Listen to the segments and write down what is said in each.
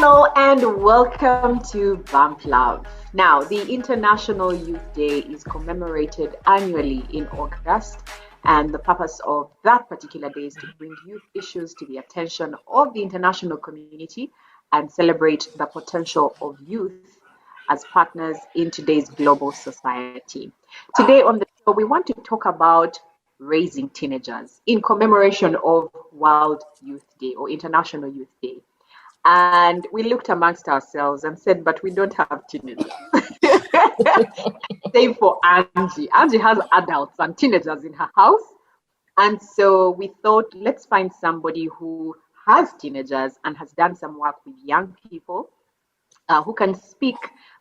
Hello and welcome to Bump Love. Now, the International Youth Day is commemorated annually in August, and the purpose of that particular day is to bring youth issues to the attention of the international community and celebrate the potential of youth as partners in today's global society. Today on the show, we want to talk about raising teenagers in commemoration of World Youth Day or International Youth Day. And we looked amongst ourselves and said, but we don't have teenagers. Same for Angie. Angie has adults and teenagers in her house. And so we thought, let's find somebody who has teenagers and has done some work with young people who can speak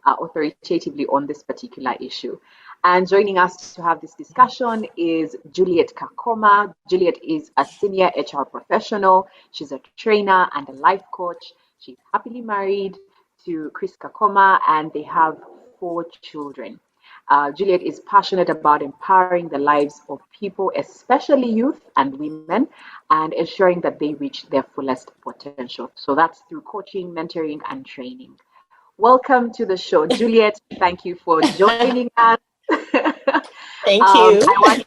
authoritatively on this particular issue. And joining us to have this discussion is Juliet Kakoma. Juliet is a senior HR professional. She's a trainer and a life coach. She's happily married to Chris Kakoma, and they have 4 children. Juliet is passionate about empowering the lives of people, especially youth and women, and ensuring that they reach their fullest potential. So that's through coaching, mentoring, and training. Welcome to the show, Juliet. Thank you for joining us. Thank you. I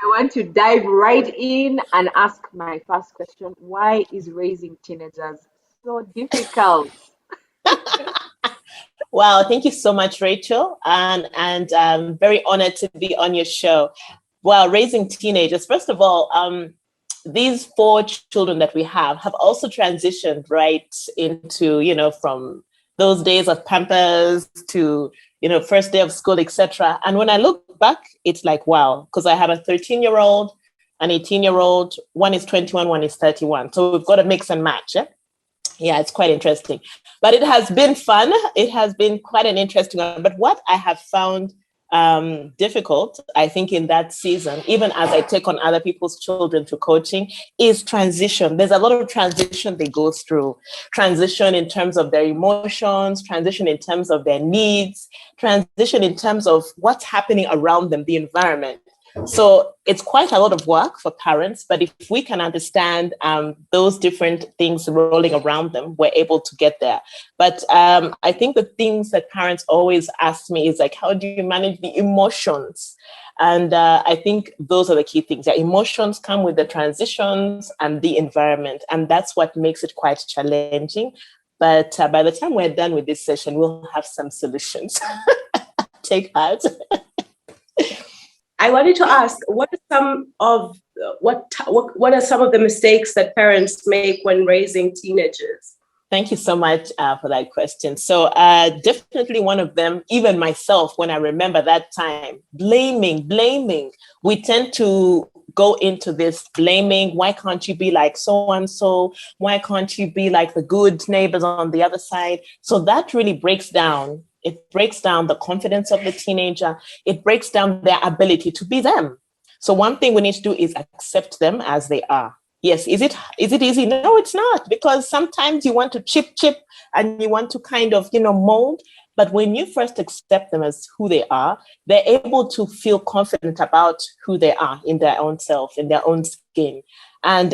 want to dive right in and ask my first question. Why is raising teenagers so difficult? Wow, thank you so much, Rachel. And I'm very honored to be on your show. Wow, raising teenagers. First of all, these 4 children that we have also transitioned right into, from those days of Pampers to, first day of school, etc. And when I look back, it's like, wow, because I have a 13-year-old, an 18-year-old, one is 21, one is 31. So we've got to mix and match. Yeah, it's quite interesting. But it has been fun. It has been quite an interesting one. But what I have found difficult, I think, in that season, even as I take on other people's children to coaching, is transition. There's a lot of transition they go through. Transition in terms of their emotions, transition in terms of their needs, transition in terms of what's happening around them, the environment. So it's quite a lot of work for parents, but if we can understand those different things rolling around them, we're able to get there. But I think the things that parents always ask me is like, how do you manage the emotions? And I think those are the key things. The emotions come with the transitions and the environment, and that's what makes it quite challenging. But by the time we're done with this session, we'll have some solutions. Take heart. I wanted to ask, what are some of the mistakes that parents make when raising teenagers? Thank you so much for that question. So definitely one of them, even myself, when I remember that time, blaming. We tend to go into this blaming. Why can't you be like so-and-so? Why can't you be like the good neighbors on the other side? So that really breaks down. It breaks down the confidence of the teenager. It breaks down their ability to be them. So one thing we need to do is accept them as they are. Yes, is it easy? No, it's not, because sometimes you want to chip and you want to kind of, mold. But when you first accept them as who they are, they're able to feel confident about who they are in their own self, in their own skin. And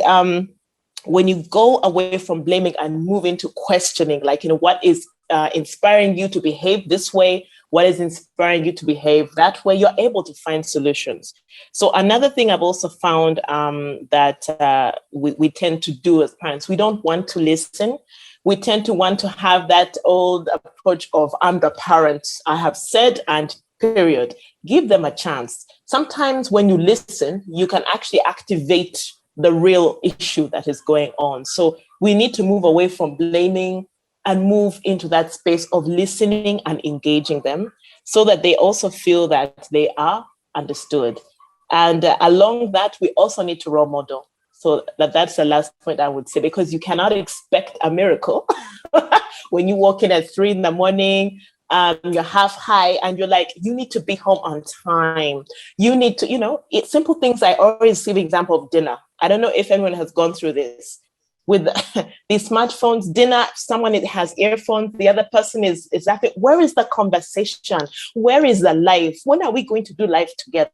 when you go away from blaming and move into questioning, like, what is inspiring you to behave this way? What is inspiring you to behave that way? You're able to find solutions. So another thing I've also found that we tend to do as parents, we don't want to listen. We tend to want to have that old approach of, I'm the parent, I have said, and period. Give them a chance. Sometimes when you listen, you can actually activate the real issue that is going on. So we need to move away from blaming and move into that space of listening and engaging them so that they also feel that they are understood. And along that, we also need to role model. So that's the last point I would say, because you cannot expect a miracle when you walk in at 3 a.m, you're half high and you're like, you need to be home on time. You need to, it's simple things. I always give the example of dinner. I don't know if anyone has gone through this. With these smartphones, dinner, someone has earphones, the other person is exactly, where is the conversation? Where is the life? When are we going to do life together?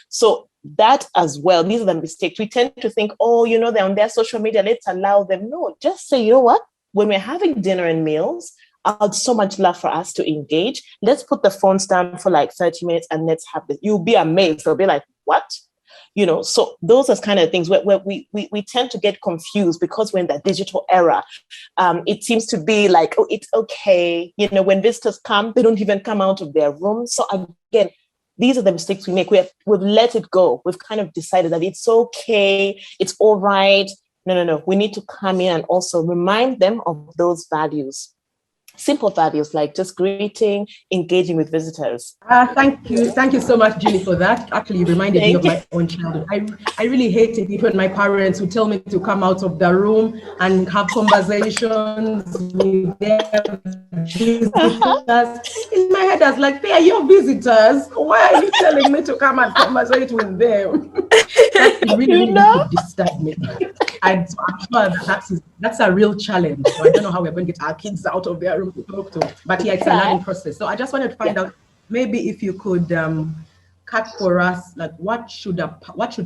So that as well, these are the mistakes. We tend to think, they're on their social media, let's allow them. No, just say, you know what? when we're having dinner and meals, I'd so much love for us to engage. Let's put the phones down for like 30 minutes and let's have this. You'll be amazed. They'll be like, what? So those are kind of things where we tend to get confused because we're in that digital era. It seems to be like, oh, it's okay. When visitors come, they don't even come out of their room. So again, these are the mistakes we make. We've let it go. We've kind of decided that it's okay. It's all right. No. We need to come in and also remind them of those values. Simple values like just greeting, engaging with visitors. Thank you so much, Julie, for that. Actually, you reminded me of my own childhood. I really hated it when my parents would tell me to come out of the room and have conversations with their visitors. In my head, I was like, they are your visitors. Why are you telling me to come and conversate with them? That really disturbed me. I'm sure that's a real challenge. So I don't know how we're going to get our kids out of their room to talk to. But yeah, it's a learning process. So I just wanted to find out, maybe if you could cut for us, like what should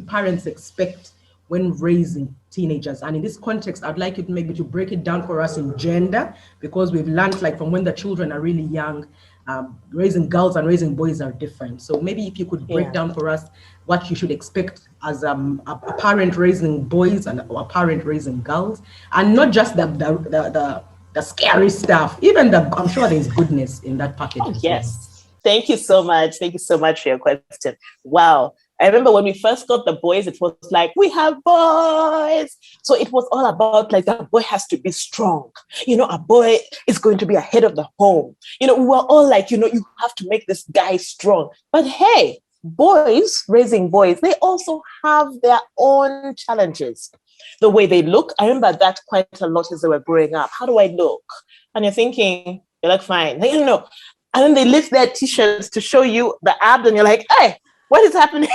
parents expect when raising teenagers? And in this context, I'd like you to maybe to break it down for us in gender, because we've learned like from when the children are really young, raising girls and raising boys are different. So maybe if you could break down for us what you should expect as a parent raising boys and a parent raising girls, and not just the scary stuff. Even I'm sure there's goodness in that package. Oh, yes. Thank you so much. Thank you so much for your question. Wow. I remember when we first got the boys, it was like, we have boys. So it was all about like, that boy has to be strong. A boy is going to be ahead of the home. We were all like, you have to make this guy strong. But hey, boys, raising boys, they also have their own challenges. The way they look, I remember that quite a lot as they were growing up. How do I look? And you're thinking, you look fine. They don't know. And then they lift their t-shirts to show you the abs and you're like, hey, what is happening?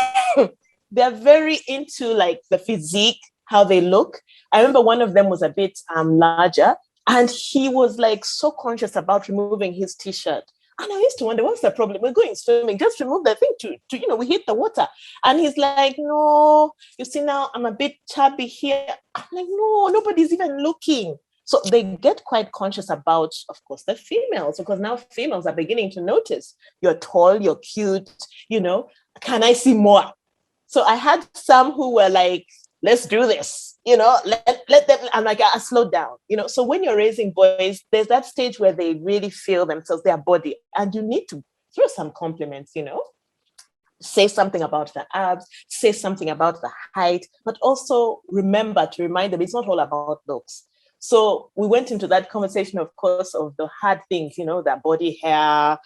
They're very into like the physique, how they look. I remember one of them was a bit larger and he was like so conscious about removing his t-shirt. And I used to wonder, what's the problem? We're going swimming, just remove the thing to we hit the water. And he's like, no, you see now I'm a bit chubby here. I'm like, no, nobody's even looking. So they get quite conscious about, of course, the females, because now females are beginning to notice you're tall, you're cute, can I see more? So I had some who were like, let's do this, let them, I'm like, I slow down, So when you're raising boys, there's that stage where they really feel themselves, their body, and you need to throw some compliments, say something about the abs, say something about the height, but also remember to remind them it's not all about looks. So we went into that conversation, of course, of the hard things, their body hair,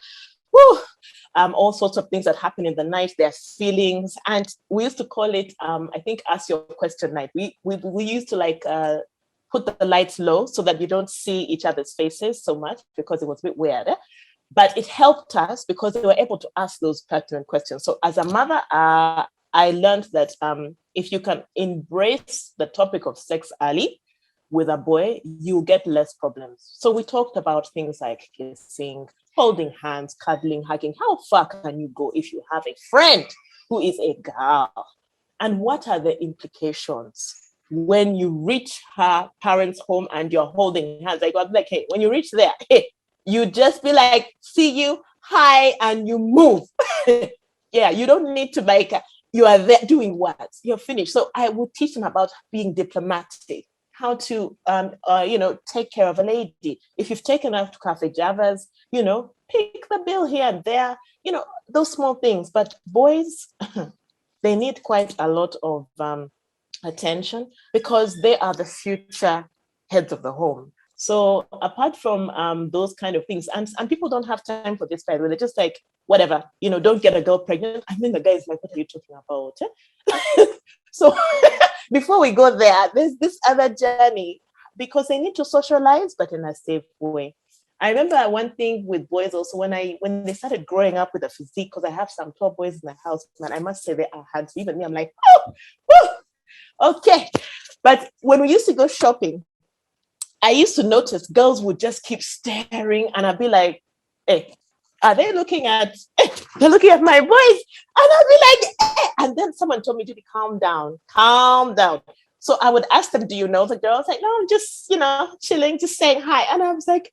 all sorts of things that happen in the night, their feelings. And we used to call it, I think, ask your question night. We used to like put the lights low so that you don't see each other's faces so much because it was a bit weird. But it helped us because they were able to ask those pertinent questions. So as a mother, I learned that if you can embrace the topic of sex early with a boy, you get less problems. So we talked about things like kissing, holding hands, cuddling, hugging. How far can you go if you have a friend who is a girl? And what are the implications when you reach her parents' home and you're holding hands? Like, I'm like, hey, when you reach there, hey, you just be like, see you, hi, and you move. Yeah, you don't need to like, you are there doing what? You're finished. So I would teach them about being diplomatic, how to, take care of a lady. If you've taken her to Cafe Java's, pick the bill here and there, those small things. But boys, they need quite a lot of attention because they are the future heads of the home. So apart from those kind of things, and people don't have time for this, by the way, they're just like, whatever, don't get a girl pregnant. I mean, the guy is like, what are you talking about? So before we go there, there's this other journey because they need to socialize, but in a safe way. I remember one thing with boys also when they started growing up with a physique, because I have some tall boys in the house, man, I must say they are handsome. Even me, I'm like, okay. But when we used to go shopping, I used to notice girls would just keep staring, and I'd be like, hey, are they looking at, they're looking at my boys? And I'd be like, and then someone told me, Judy, calm down. So I would ask them, do you know the girl? I was like, no, I'm just, chilling, just saying hi. And I was like,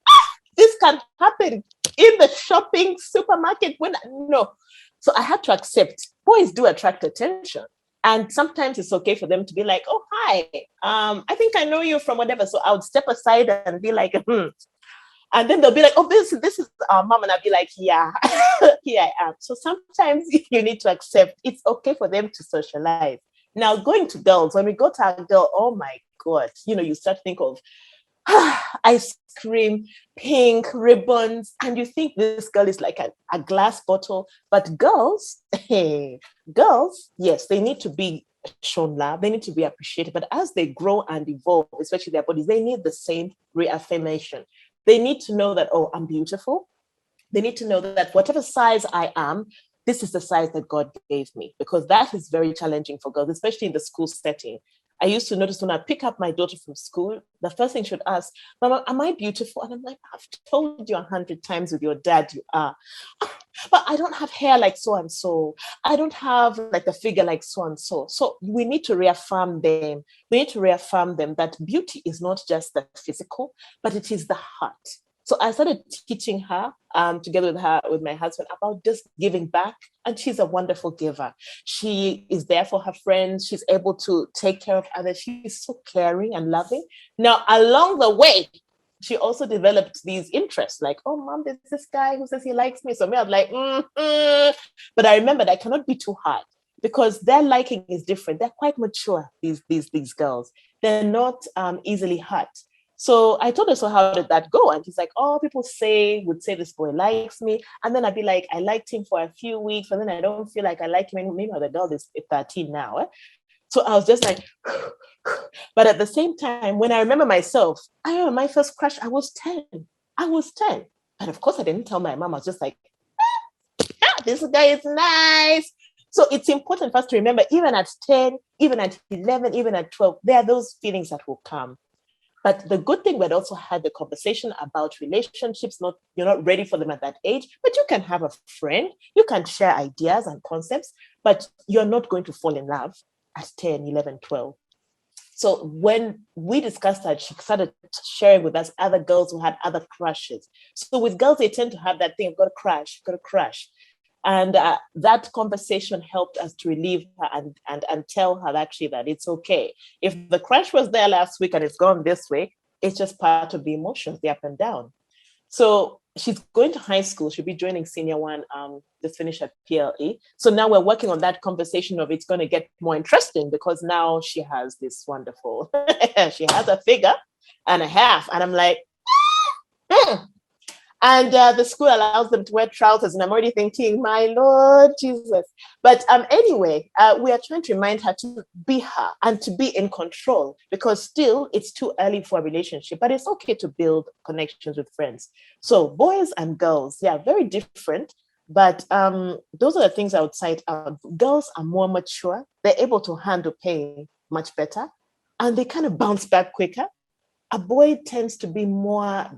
this can happen in the shopping supermarket no. So I had to accept boys do attract attention. And sometimes it's okay for them to be like, oh, hi, I think I know you from whatever. So I would step aside and be like, And then they'll be like, oh, this is our mom. And I'll be like, yeah, here I am. So sometimes you need to accept it's okay for them to socialize. Now, going to girls, when we go to our girl, oh my God, you start to think of ice cream, pink ribbons, and you think this girl is like a glass bottle. But girls, girls, yes, they need to be shown love. They need to be appreciated. But as they grow and evolve, especially their bodies, they need the same reaffirmation. They need to know that, oh, I'm beautiful. They need to know that whatever size I am, this is the size that God gave me, because that is very challenging for girls, especially in the school setting. I used to notice when I pick up my daughter from school, the first thing she would ask, Mama, am I beautiful? And I'm like, I've told you 100 times with your dad, you are. But I don't have hair like so-and-so. I don't have like a figure like so-and-so. So we need to reaffirm them. We need to reaffirm them that beauty is not just the physical, but it is the heart. So I started teaching her, together with my husband, about just giving back. And she's a wonderful giver. She is there for her friends. She's able to take care of others. She's so caring and loving. Now, along the way, she also developed these interests, like, oh, Mom, there's this guy who says he likes me. So me, I'm like, But I remembered I cannot be too hard, because their liking is different. They're quite mature, these girls. They're not easily hurt. So I told her, so how did that go? And she's like, oh, people would say this boy likes me. And then I'd be like, I liked him for a few weeks, and then I don't feel like I like him. Maybe the girl is 13 now. So I was just like, but at the same time, when I remember myself, I remember my first crush, I was 10. And of course, I didn't tell my mom. I was just like, this guy is nice. So it's important for us to remember, even at 10, even at 11, even at 12, there are those feelings that will come. But the good thing, we'd also had the conversation about relationships. You're not ready for them at that age, but you can have a friend. You can share ideas and concepts, but you're not going to fall in love at 10, 11, 12. So when we discussed that, she started sharing with us other girls who had other crushes. So with girls, they tend to have that thing, I've got a crush. And that conversation helped us to relieve her and tell her actually that it's okay. If the crush was there last week and it's gone this week, it's just part of the emotions, the up and down. So she's going to high school. She'll be joining senior one, just finished at PLE. So now we're working on that conversation of it's going to get more interesting, because now she has this wonderful, she has a figure and a half. And I'm like, And the school allows them to wear trousers. And I'm already thinking, my Lord Jesus. But anyway, we are trying to remind her to be her and to be in control, because still it's too early for a relationship, but it's okay to build connections with friends. So boys and girls, yeah, very different. But those are the things I would cite out. Girls are more mature. They're able to handle pain much better, and they kind of bounce back quicker. A boy tends to be more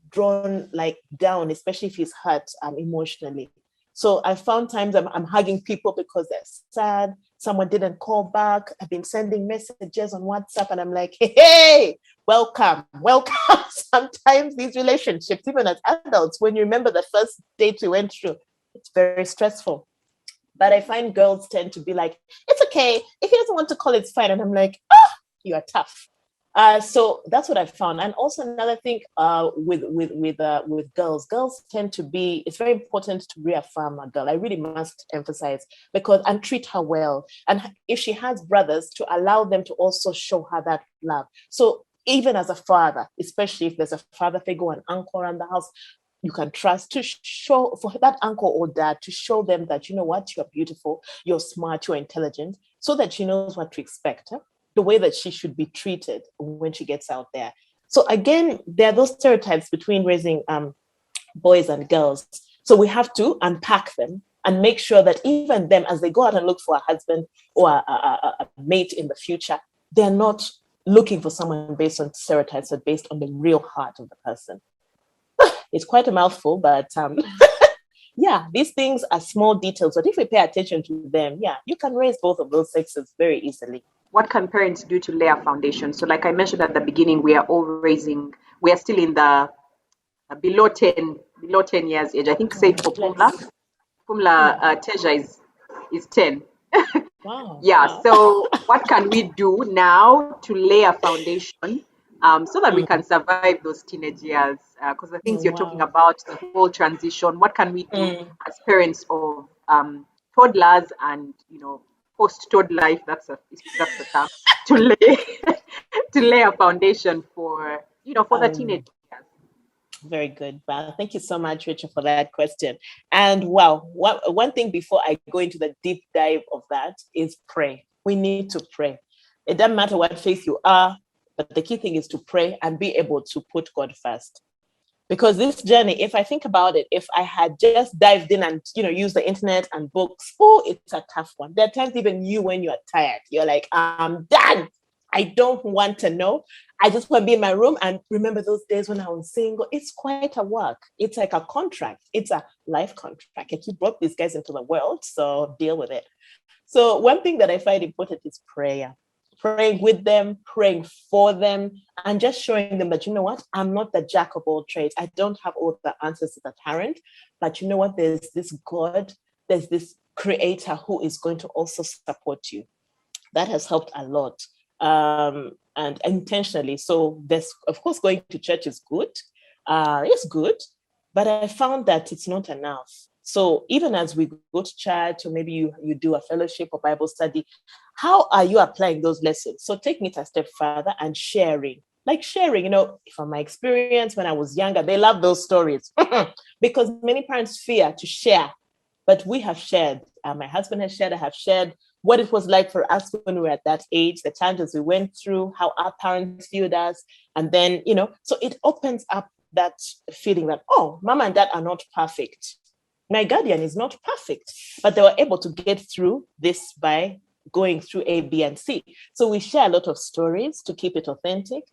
drawn like down, especially if he's hurt emotionally. So I found times I'm hugging people because they're sad. Someone didn't call back. I've been sending messages on WhatsApp, and I'm like, hey, welcome. Sometimes these relationships, even as adults, when you remember the first date you went through, it's very stressful. But I find girls tend to be like, it's okay. If he doesn't want to call, it's fine. And I'm like, you are tough. So that's what I found. And also another thing with girls tend to be, it's very important to reaffirm a girl. I really must emphasize, and treat her well. And if she has brothers, to allow them to also show her that love. So even as a father, especially if there's a father figure, an uncle around the house, you can trust to show for that uncle or dad to show them that, you know what, you're beautiful, you're smart, you're intelligent, so that she knows what to expect. The way that she should be treated when she gets out there. So again, there are those stereotypes between raising boys and girls. So we have to unpack them and make sure that even them, as they go out and look for a husband or a mate in the future, they're not looking for someone based on stereotypes, but based on the real heart of the person. It's quite a mouthful, but yeah, these things are small details, but if we pay attention to them, yeah, you can raise both of those sexes very easily. what can parents do to lay a foundation? So like I mentioned at the beginning, we are still in the below 10 years age. I think say for Bless. Pumla Teja is 10. Wow. Yeah, Wow. so what can we do now to lay a foundation so that we can survive those teenage years? Because the Oh, things you're talking wow. about, the whole transition, what can we do Mm. as parents of toddlers and post toddler, if that's the term, to lay to lay a foundation for for the teenage years. Very good. Wow. Thank you so much, Richard, for that question. And wow, one thing before I go into the deep dive of that is pray. We need to pray. It doesn't matter what faith you are, but the key thing is to pray and be able to put God first. Because this journey, if I think about it, if I had just dived in and used the internet and books, oh, it's a tough one. There are times even you, when you're tired, you're like, I'm done. I don't want to know. I just want to be in my room. And remember those days when I was single, it's quite a work. It's like a contract. It's a life contract. And you brought these guys into the world, so deal with it. So one thing that I find important is prayer. Praying with them, praying for them, and just showing them that, you know what, I'm not the jack of all trades. I don't have all the answers to the parent, but you know what, there's this God, there's this creator who is going to also support you. That has helped a lot. And intentionally. So there's, of course, going to church is good. It's good, but I found that it's not enough. So even as we go to church, or maybe you do a fellowship or Bible study, how are you applying those lessons? So taking it a step further and sharing. Like sharing, from my experience when I was younger, they love those stories because many parents fear to share. But we have shared. My husband has shared. I have shared what it was like for us when we were at that age, the challenges we went through, how our parents viewed us. And then, so it opens up that feeling that, oh, mama and dad are not perfect. My guardian is not perfect, but they were able to get through this by going through A, B, and C. So we share a lot of stories to keep it authentic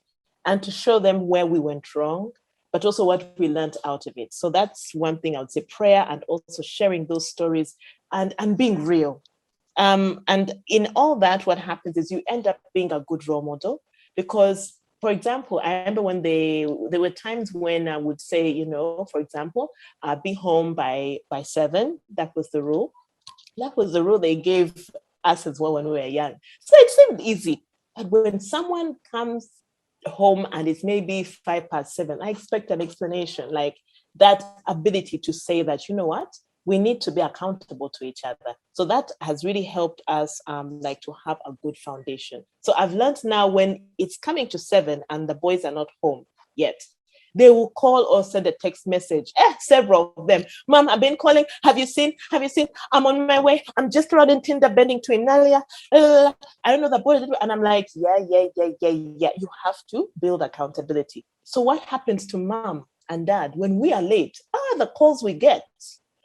and to show them where we went wrong, but also what we learned out of it. So that's one thing I would say, prayer, and also sharing those stories and being real. And in all that, what happens is you end up being a good role model because, for example, I remember when there were times when I would say, for example, be home by 7. That was the rule. That was the rule they gave us as well when we were young. So it seemed easy. But when someone comes home and it's maybe 7:05, I expect an explanation, like that ability to say that, you know what, we need to be accountable to each other. So that has really helped us like to have a good foundation. So I've learned now when it's coming to 7 and the boys are not home yet, they will call or send a text message. Several of them. Mom, I've been calling. Have you seen? I'm on my way. I'm just around in Tinder bending to Inalia. I don't know the boy. And I'm like, yeah. You have to build accountability. So what happens to mom and dad when we are late? The calls we get.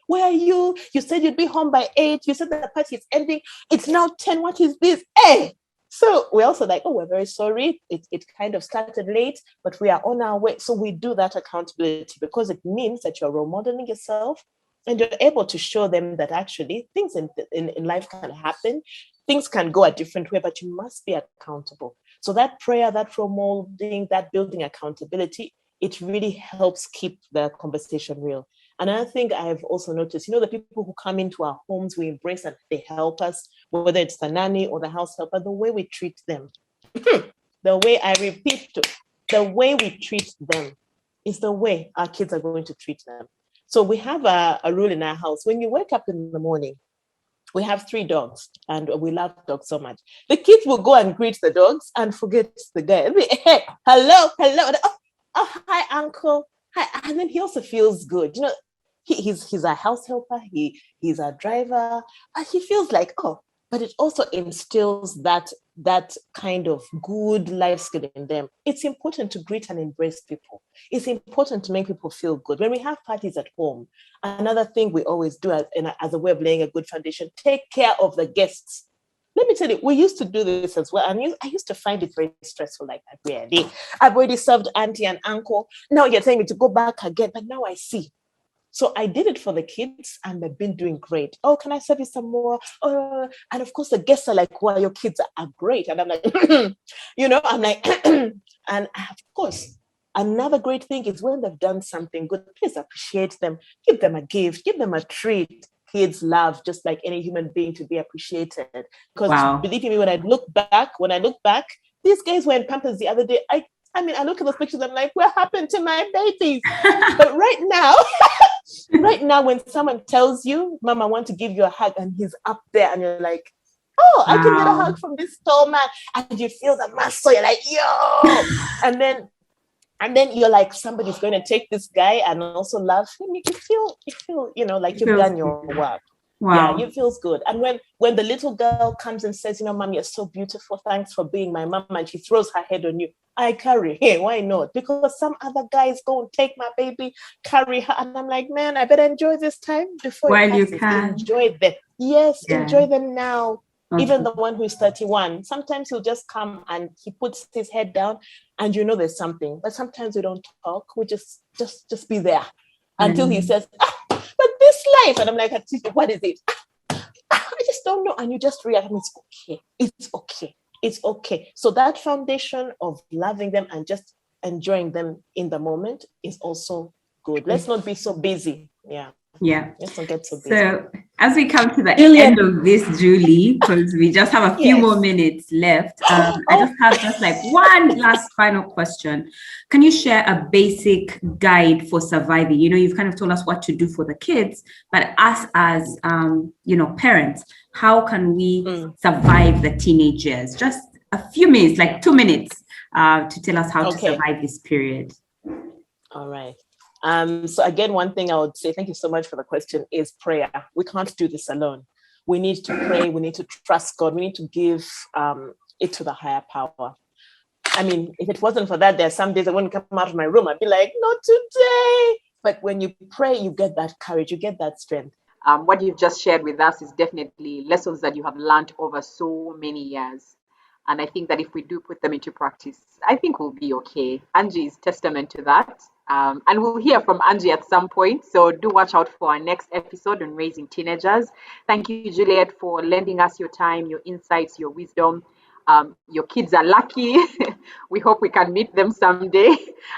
Where are you? You said you'd be home by 8. You said the party is ending. It's now 10. What is this? Hey! So we're also like, oh, we're very sorry. It kind of started late, but we are on our way. So we do that accountability because it means that you're role modeling yourself and you're able to show them that actually things in life can happen. Things can go a different way, but you must be accountable. So that prayer, that role modeling, that building accountability, it really helps keep the conversation real. Another thing I've also noticed, the people who come into our homes, we embrace and they help us, whether it's the nanny or the house helper, the way we treat them, the way we treat them is the way our kids are going to treat them. So we have a rule in our house. When you wake up in the morning, we have 3 dogs and we love dogs so much. The kids will go and greet the dogs and forget the guy. Hey, hello. Oh, hi, uncle. Hi. And then he also feels good. He's a house helper. He's a driver. And he feels like, oh, but it also instills that kind of good life skill in them. It's important to greet and embrace people. It's important to make people feel good. When we have parties at home, another thing we always do as a way of laying a good foundation, take care of the guests. Let me tell you, we used to do this as well. And I used to find it very stressful. Like, I've already served auntie and uncle. Now you're telling me to go back again. But now I see So I did it for the kids and they've been doing great. Oh, can I serve you some more? And of course the guests are like, wow, your kids are great. And I'm like, I'm like, and of course, another great thing is when they've done something good, please appreciate them, give them a gift, give them a treat. Kids love, just like any human being, to be appreciated. Because believe me, when I look back, these guys were in Pampers the other day. I mean, I look at those pictures, I'm like, what happened to my babies? But right now, when someone tells you, Mom, I want to give you a hug, and he's up there, and you're like, oh, I can get a hug from this tall man, and you feel the muscle, you're like, yo, and then you're like, somebody's going to take this guy and also love him. You feel, like you've done your work. Wow. Yeah, it feels good. And when the little girl comes and says, Mom, you're so beautiful, thanks for being my mom, and she throws her head on you, I carry her. Why not? Because some other guys go and take my baby, carry her, and I'm like, man, I better enjoy this time before while you can. Enjoy them. Yes, enjoy them now. Okay. Even the one who is 31, sometimes he'll just come and he puts his head down, and there's something. But sometimes we don't talk. We just be there until he says, but this life, and I'm like, what is it? I just don't know. And you just react, it's okay. So that foundation of loving them and just enjoying them in the moment is also good. Let's not be so busy. Yeah. Let's not get so busy. So as we come to the end of this, Julie, because we just have a few more minutes left, I just have like one last final question. Can you share a basic guide for surviving? You've kind of told us what to do for the kids, but us as, parents, how can we survive the teenagers? Just a few minutes, like 2 minutes, to tell us how to survive this period. All right. So again, one thing I would say, thank you so much for the question, is prayer. We can't do this alone. We need to pray. We need to trust God. We need to give it to the higher power. I mean, if it wasn't for that, there are some days I wouldn't come out of my room. I'd be like, not today. But when you pray, you get that courage, you get that strength. What you've just shared with us is definitely lessons that you have learned over so many years. And I think that if we do put them into practice, I think we'll be okay. Angie is testament to that. And we'll hear from Angie at some point. So do watch out for our next episode on raising teenagers. Thank you, Juliet, for lending us your time, your insights, your wisdom. Your kids are lucky. We hope we can meet them someday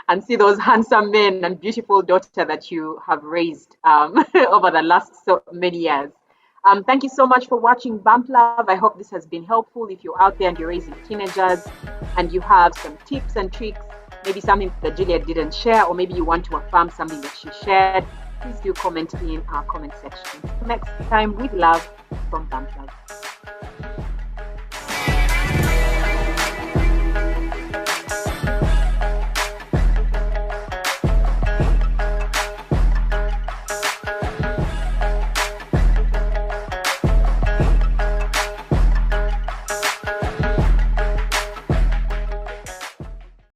and see those handsome men and beautiful daughter that you have raised over the last so many years. Thank you so much for watching Bump Love. I hope this has been helpful. If you're out there and you're raising teenagers and you have some tips and tricks, maybe something that Juliet didn't share, or maybe you want to affirm something that she shared, please do comment in our comment section. Next time, with love from Bump Love.